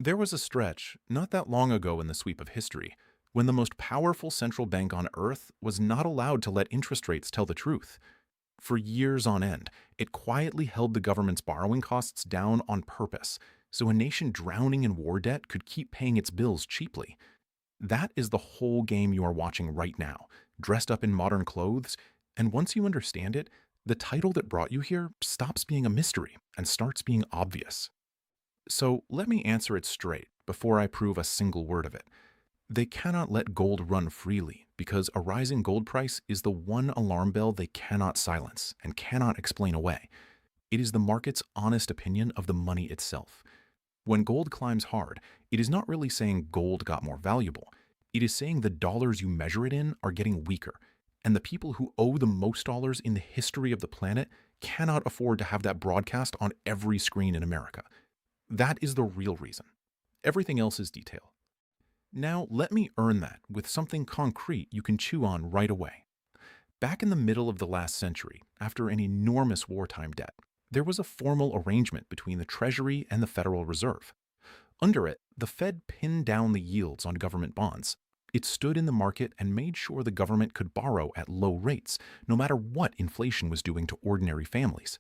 There was a stretch, not that long ago in the sweep of history, when the most powerful central bank on earth was not allowed to let interest rates tell the truth. For years on end, it quietly held the government's borrowing costs down on purpose, so a nation drowning in war debt could keep paying its bills cheaply. That is the whole game you are watching right now, dressed up in modern clothes, and once you understand it, the title that brought you here stops being a mystery and starts being obvious. So let me answer it straight before I prove a single word of it. They cannot let gold run freely because a rising gold price is the one alarm bell they cannot silence and cannot explain away. It is the market's honest opinion of the money itself. When gold climbs hard, it is not really saying gold got more valuable. It is saying the dollars you measure it in are getting weaker, and the people who owe the most dollars in the history of the planet cannot afford to have that broadcast on every screen in America. That is the real reason. Everything else is detail. Now, let me earn that with something concrete you can chew on right away. Back in the middle of the last century, after an enormous wartime debt, there was a formal arrangement between the Treasury and the Federal Reserve. Under it, the Fed pinned down the yields on government bonds. It stood in the market and made sure the government could borrow at low rates, no matter what inflation was doing to ordinary families.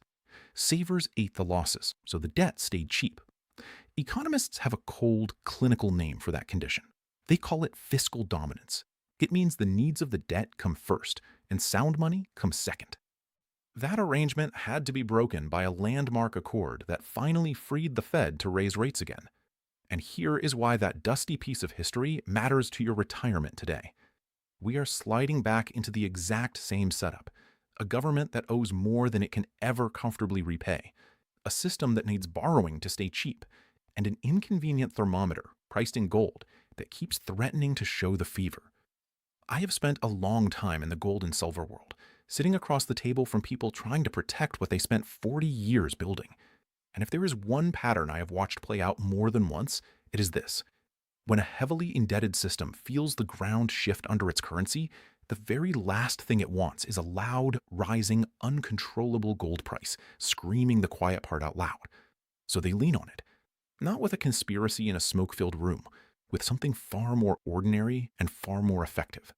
Savers ate the losses, so the debt stayed cheap. Economists have a cold, clinical name for that condition. They call it fiscal dominance. It means the needs of the debt come first, and sound money comes second. That arrangement had to be broken by a landmark accord that finally freed the Fed to raise rates again. And here is why that dusty piece of history matters to your retirement today. We are sliding back into the exact same setup, a government that owes more than it can ever comfortably repay, a system that needs borrowing to stay cheap, and an inconvenient thermometer priced in gold that keeps threatening to show the fever. I have spent a long time in the gold and silver world, sitting across the table from people trying to protect what they spent 40 years building. And if there is one pattern I have watched play out more than once, it is this. When a heavily indebted system feels the ground shift under its currency, the very last thing it wants is a loud, rising, uncontrollable gold price, screaming the quiet part out loud. So they lean on it, not with a conspiracy in a smoke-filled room, with something far more ordinary and far more effective.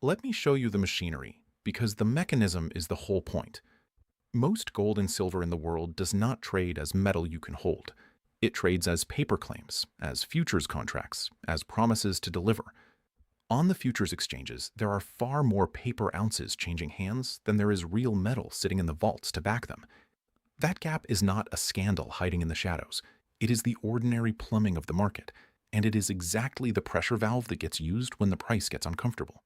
Let me show you the machinery, because the mechanism is the whole point. Most gold and silver in the world does not trade as metal you can hold. It trades as paper claims, as futures contracts, as promises to deliver. On the futures exchanges, there are far more paper ounces changing hands than there is real metal sitting in the vaults to back them. That gap is not a scandal hiding in the shadows. It is the ordinary plumbing of the market, and it is exactly the pressure valve that gets used when the price gets uncomfortable.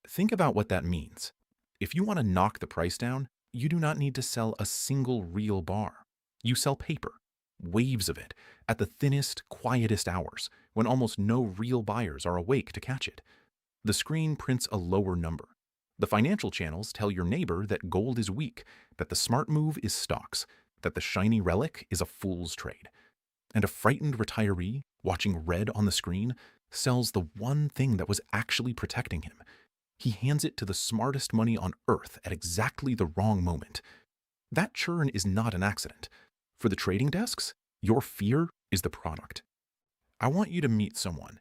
Think about what that means. If you want to knock the price down, you do not need to sell a single real bar. You sell paper, waves of it, at the thinnest, quietest hours, when almost no real buyers are awake to catch it. The screen prints a lower number. The financial channels tell your neighbor that gold is weak, that the smart move is stocks, that the shiny relic is a fool's trade. And a frightened retiree, watching red on the screen, sells the one thing that was actually protecting him. He hands it to the smartest money on earth at exactly the wrong moment. That churn is not an accident. For the trading desks, your fear is the product. I want you to meet someone.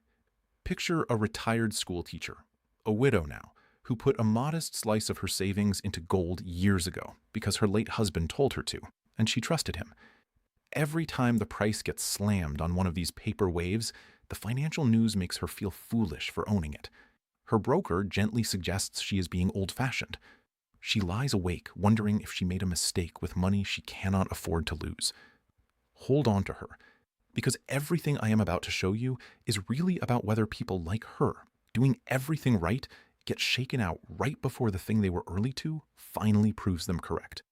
Picture a retired school teacher, a widow now, who put a modest slice of her savings into gold years ago because her late husband told her to, and she trusted him. Every time the price gets slammed on one of these paper waves, the financial news makes her feel foolish for owning it. Her broker gently suggests she is being old-fashioned. She lies awake, wondering if she made a mistake with money she cannot afford to lose. Hold on to her, because everything I am about to show you is really about whether people like her, doing everything right, get shaken out right before the thing they were early to finally proves them correct.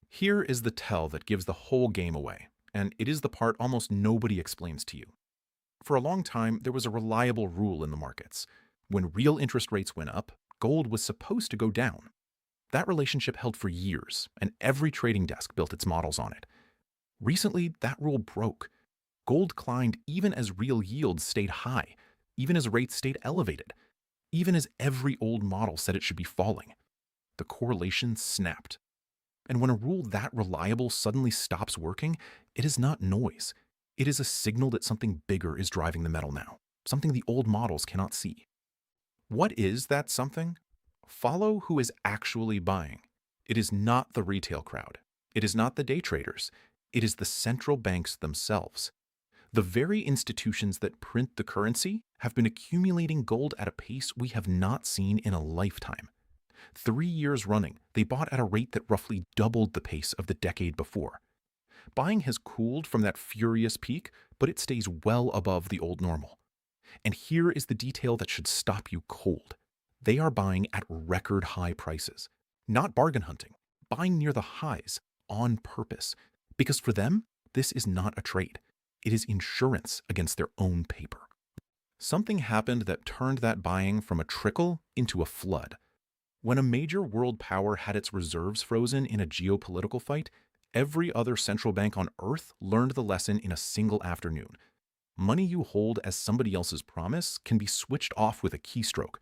Here is the tell that gives the whole game away, and it is the part almost nobody explains to you. For a long time, there was a reliable rule in the markets. When real interest rates went up, gold was supposed to go down. That relationship held for years, and every trading desk built its models on it. Recently, that rule broke. Gold climbed even as real yields stayed high, even as rates stayed elevated, even as every old model said it should be falling. The correlation snapped. And when a rule that reliable suddenly stops working, it is not noise. It is a signal that something bigger is driving the metal now, something the old models cannot see. What is that something? Follow who is actually buying. It is not the retail crowd. It is not the day traders. It is the central banks themselves. The very institutions that print the currency have been accumulating gold at a pace we have not seen in a lifetime. 3 years running, they bought at a rate that roughly doubled the pace of the decade before. Buying has cooled from that furious peak, but it stays well above the old normal. And here is the detail that should stop you cold. They are buying at record high prices. Not bargain hunting, buying near the highs on purpose. Because for them, this is not a trade. It is insurance against their own paper. Something happened that turned that buying from a trickle into a flood. When a major world power had its reserves frozen in a geopolitical fight, every other central bank on Earth learned the lesson in a single afternoon. Money you hold as somebody else's promise can be switched off with a keystroke.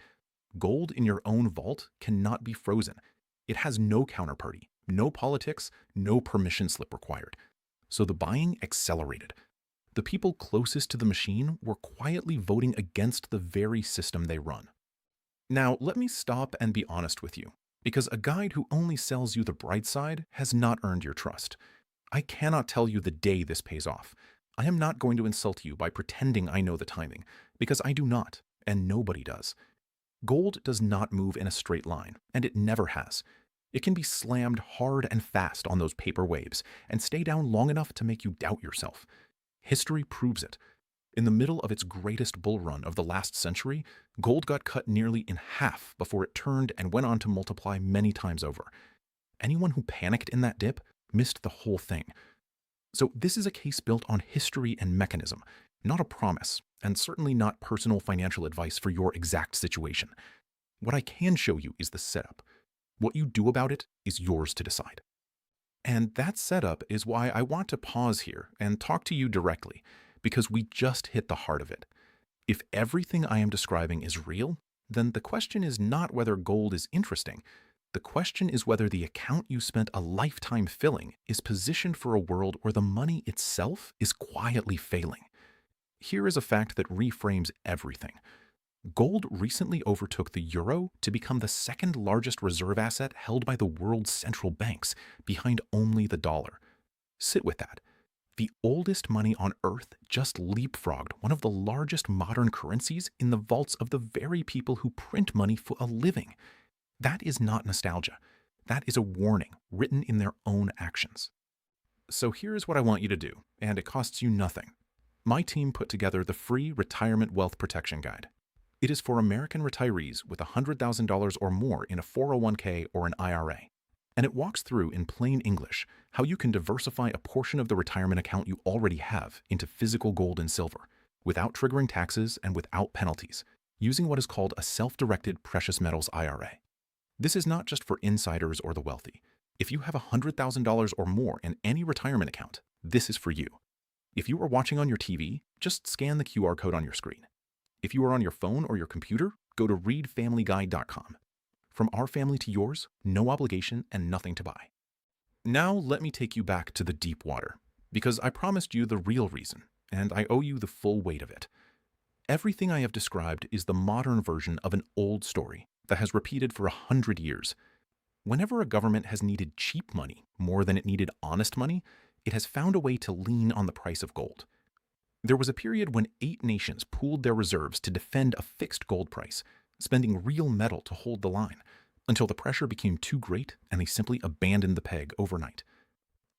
Gold in your own vault cannot be frozen. It has no counterparty, no politics, no permission slip required. So the buying accelerated. The people closest to the machine were quietly voting against the very system they run. Now, let me stop and be honest with you, because a guide who only sells you the bright side has not earned your trust. I cannot tell you the day this pays off. I am not going to insult you by pretending I know the timing, because I do not, and nobody does. Gold does not move in a straight line, and it never has. It can be slammed hard and fast on those paper waves and stay down long enough to make you doubt yourself. History proves it. In the middle of its greatest bull run of the last century, gold got cut nearly in half before it turned and went on to multiply many times over. Anyone who panicked in that dip missed the whole thing. So this is a case built on history and mechanism, not a promise, and certainly not personal financial advice for your exact situation. What I can show you is the setup. What you do about it is yours to decide. And that setup is why I want to pause here and talk to you directly, because we just hit the heart of it. If everything I am describing is real, then the question is not whether gold is interesting. The question is whether the account you spent a lifetime filling is positioned for a world where the money itself is quietly failing. Here is a fact that reframes everything. Gold recently overtook the euro to become the second largest reserve asset held by the world's central banks, behind only the dollar. Sit with that. The oldest money on Earth just leapfrogged one of the largest modern currencies in the vaults of the very people who print money for a living. That is not nostalgia. That is a warning written in their own actions. So here's what I want you to do, and it costs you nothing. My team put together the free Retirement Wealth Protection Guide. It is for American retirees with $100,000 or more in a 401k or an IRA. And it walks through in plain English how you can diversify a portion of the retirement account you already have into physical gold and silver, without triggering taxes and without penalties, using what is called a self-directed precious metals IRA. This is not just for insiders or the wealthy. If you have $100,000 or more in any retirement account, this is for you. If you are watching on your TV, just scan the QR code on your screen. If you are on your phone or your computer, go to readfamilyguide.com. From our family to yours, no obligation and nothing to buy. Now let me take you back to the deep water, because I promised you the real reason, and I owe you the full weight of it. Everything I have described is the modern version of an old story that has repeated for 100 years. Whenever a government has needed cheap money more than it needed honest money, it has found a way to lean on the price of gold. There was a period when 8 nations pooled their reserves to defend a fixed gold price, spending real metal to hold the line, until the pressure became too great and they simply abandoned the peg overnight.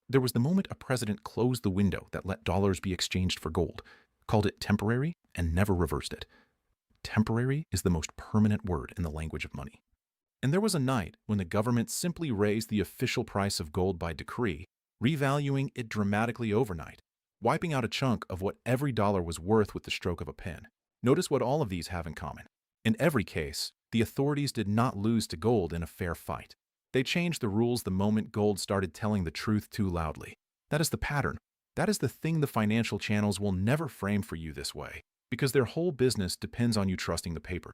There was the moment a president closed the window that let dollars be exchanged for gold, called it temporary, and never reversed it. Temporary is the most permanent word in the language of money. And there was a night when the government simply raised the official price of gold by decree, revaluing it dramatically overnight, wiping out a chunk of what every dollar was worth with the stroke of a pen. Notice what all of these have in common. In every case, the authorities did not lose to gold in a fair fight. They changed the rules the moment gold started telling the truth too loudly. That is the pattern. That is the thing the financial channels will never frame for you this way, because their whole business depends on you trusting the paper.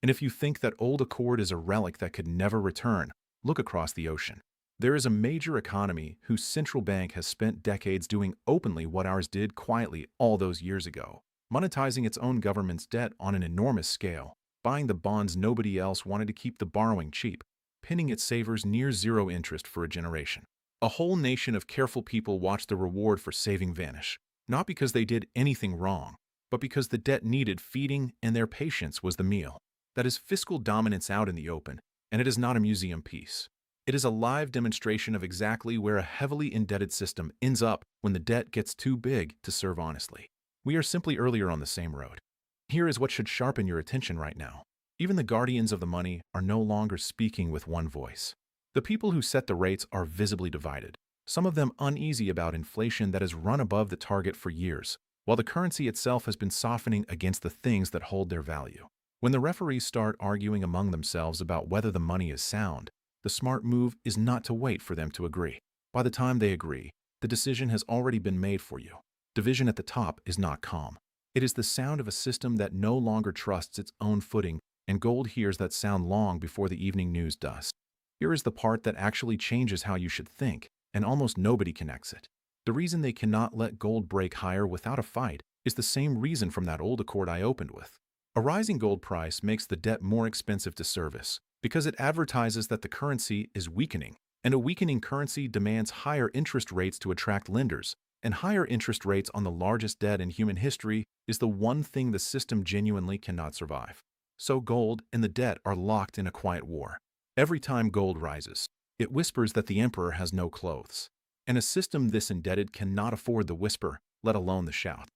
And if you think that old Accord is a relic that could never return, look across the ocean. There is a major economy whose central bank has spent decades doing openly what ours did quietly all those years ago, monetizing its own government's debt on an enormous scale, buying the bonds nobody else wanted to keep the borrowing cheap, pinning its savers near zero interest for a generation. A whole nation of careful people watched the reward for saving vanish, not because they did anything wrong, but because the debt needed feeding and their patience was the meal. That is fiscal dominance out in the open, and it is not a museum piece. It is a live demonstration of exactly where a heavily indebted system ends up when the debt gets too big to serve honestly. We are simply earlier on the same road. Here is what should sharpen your attention right now. Even the guardians of the money are no longer speaking with one voice. The people who set the rates are visibly divided, some of them uneasy about inflation that has run above the target for years, while the currency itself has been softening against the things that hold their value. When the referees start arguing among themselves about whether the money is sound, the smart move is not to wait for them to agree. By the time they agree, the decision has already been made for you. Division at the top is not calm. It is the sound of a system that no longer trusts its own footing, and gold hears that sound long before the evening news does. Here is the part that actually changes how you should think, and almost nobody connects it. The reason they cannot let gold break higher without a fight is the same reason from that old accord I opened with. A rising gold price makes the debt more expensive to service, because it advertises that the currency is weakening, and a weakening currency demands higher interest rates to attract lenders, and higher interest rates on the largest debt in human history is the one thing the system genuinely cannot survive. So gold and the debt are locked in a quiet war. Every time gold rises, it whispers that the emperor has no clothes, and a system this indebted cannot afford the whisper, let alone the shout.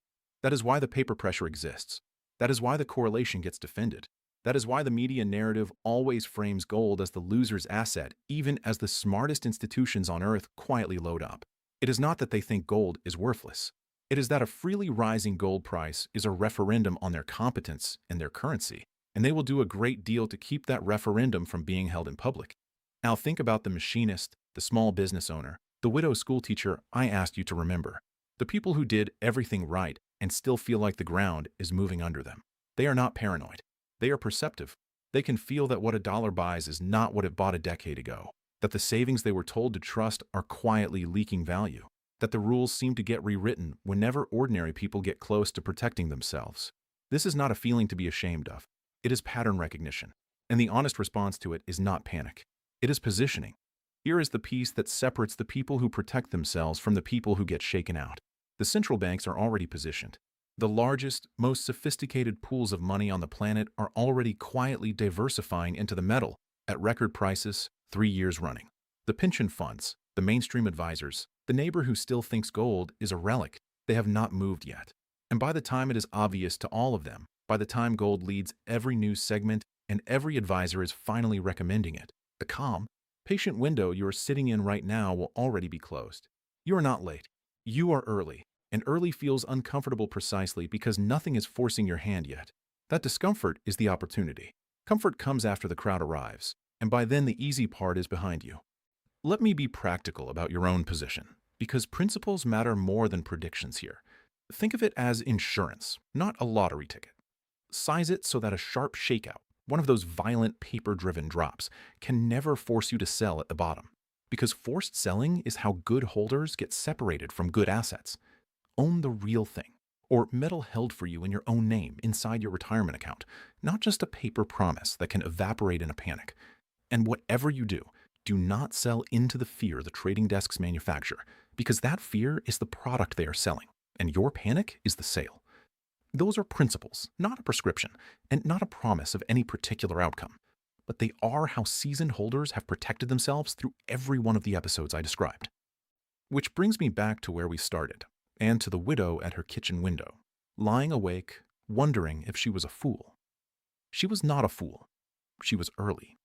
That is why the paper pressure exists. That is why the correlation gets defended. That is why the media narrative always frames gold as the loser's asset, even as the smartest institutions on earth quietly load up. It is not that they think gold is worthless. It is that a freely rising gold price is a referendum on their competence and their currency, and they will do a great deal to keep that referendum from being held in public. Now think about the machinist, the small business owner, the widow schoolteacher I asked you to remember, the people who did everything right and still feel like the ground is moving under them. They are not paranoid. They are perceptive. They can feel that what a dollar buys is not what it bought a decade ago, that the savings they were told to trust are quietly leaking value, that the rules seem to get rewritten whenever ordinary people get close to protecting themselves. This is not a feeling to be ashamed of. It is pattern recognition, and the honest response to it is not panic. It is positioning. Here is the piece that separates the people who protect themselves from the people who get shaken out. The central banks are already positioned. The largest, most sophisticated pools of money on the planet are already quietly diversifying into the metal at record prices 3 years running. The pension funds, the mainstream advisors, the neighbor who still thinks gold is a relic, they have not moved yet. And by the time it is obvious to all of them, by the time gold leads every news segment and every advisor is finally recommending it, the calm, patient window you are sitting in right now will already be closed. You are not late. You are early. And early feels uncomfortable precisely because nothing is forcing your hand yet. That discomfort is the opportunity. Comfort comes after the crowd arrives, and by then the easy part is behind you. Let me be practical about your own position, because principles matter more than predictions here. Think of it as insurance, not a lottery ticket. Size it so that a sharp shakeout, one of those violent paper-driven drops, can never force you to sell at the bottom. Because forced selling is how good holders get separated from good assets. Own the real thing, or metal held for you in your own name inside your retirement account, not just a paper promise that can evaporate in a panic. And whatever you do, do not sell into the fear the trading desks manufacture, because that fear is the product they are selling, and your panic is the sale. Those are principles, not a prescription, and not a promise of any particular outcome. But they are how seasoned holders have protected themselves through every one of the episodes I described. Which brings me back to where we started, and to the widow at her kitchen window, lying awake, wondering if she was a fool. She was not a fool. She was early.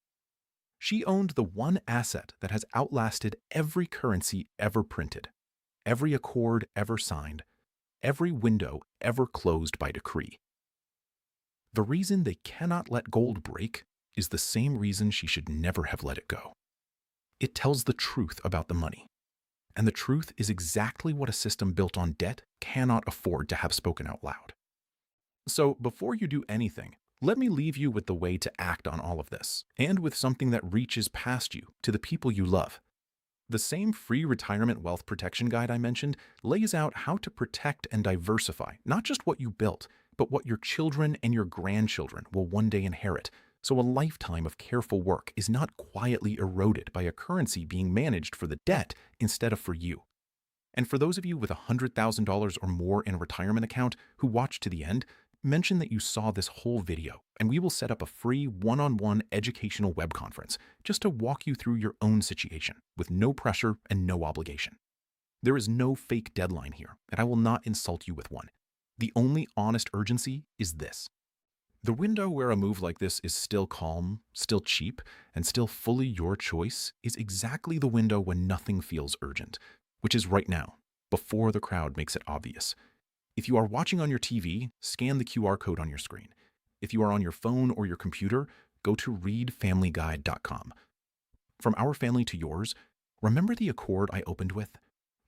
She owned the one asset that has outlasted every currency ever printed, every accord ever signed, every window ever closed by decree. The reason they cannot let gold break is the same reason she should never have let it go. It tells the truth about the money. And the truth is exactly what a system built on debt cannot afford to have spoken out loud. So before you do anything, let me leave you with the way to act on all of this, and with something that reaches past you to the people you love. The same free retirement wealth protection guide I mentioned lays out how to protect and diversify not just what you built, but what your children and your grandchildren will one day inherit. So a lifetime of careful work is not quietly eroded by a currency being managed for the debt instead of for you. And for those of you with $100,000 or more in a retirement account who watch to the end, mention that you saw this whole video, and we will set up a free one-on-one educational web conference just to walk you through your own situation with no pressure and no obligation. There is no fake deadline here, and I will not insult you with one. The only honest urgency is this. The window where a move like this is still calm, still cheap, and still fully your choice is exactly the window when nothing feels urgent, which is right now, before the crowd makes it obvious. If you are watching on your TV, scan the QR code on your screen. If you are on your phone or your computer, go to readfamilyguide.com. From our family to yours, remember the accord I opened with?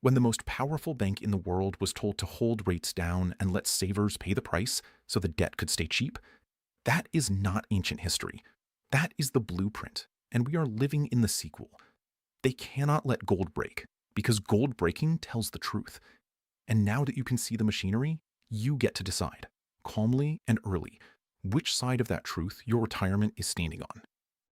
When the most powerful bank in the world was told to hold rates down and let savers pay the price so the debt could stay cheap? That is not ancient history. That is the blueprint, and we are living in the sequel. They cannot let gold break, because gold breaking tells the truth. And now that you can see the machinery, you get to decide, calmly and early, which side of that truth your retirement is standing on.